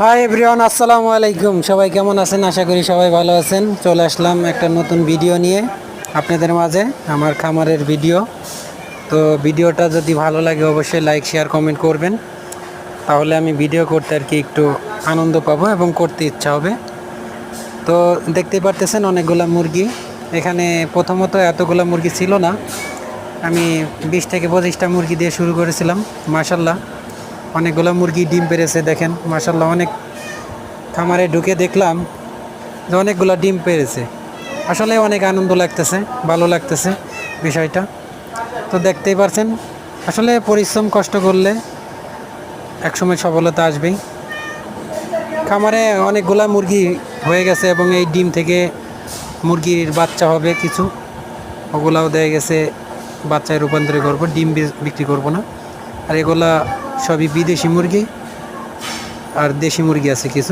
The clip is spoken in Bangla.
হাই এভরিওয়ান, আসসালামু আলাইকুম। সবাই কেমন আছেন? আশা করি সবাই ভালো আছেন। চলে আসলাম একটা নতুন ভিডিও নিয়ে আপনাদের মাঝে, আমার খামারের ভিডিও। তো ভিডিওটা যদি ভালো লাগে অবশ্যই লাইক, শেয়ার, কমেন্ট করবেন। তাহলে আমি ভিডিও করতে আর কি একটু আনন্দ পাবো এবং করতে ইচ্ছা হবে। তো দেখতেই পারতেছেন অনেকগুলা মুরগি এখানে। প্রথমত এতগুলা মুরগি ছিল না, আমি 20 থেকে 25টা মুরগি দিয়ে শুরু করেছিলাম। মাশাল্লাহ অনেকগুলো মুরগি ডিম পেড়েছে, দেখেন মাশাল্লাহ। অনেক খামারে ঢুকে দেখলাম যে অনেকগুলো ডিম পেড়েছে। আসলে অনেক আনন্দ লাগতেছে, ভালো লাগতেছে বিষয়টা। তো দেখতেই পারছেন, আসলে পরিশ্রম কষ্ট করলে একসময় সফলতা আসবেই। খামারে অনেকগুলা মুরগি হয়ে গেছে এবং এই ডিম থেকে মুরগির বাচ্চা হবে কিছু, ওগুলাও দেয়া গেছে বাচ্চায় রূপান্তর করবো, ডিম বিক্রি করব না। আর এগুলা সবই বিদেশি মুরগি, আর দেশি মুরগি আছে কিছু।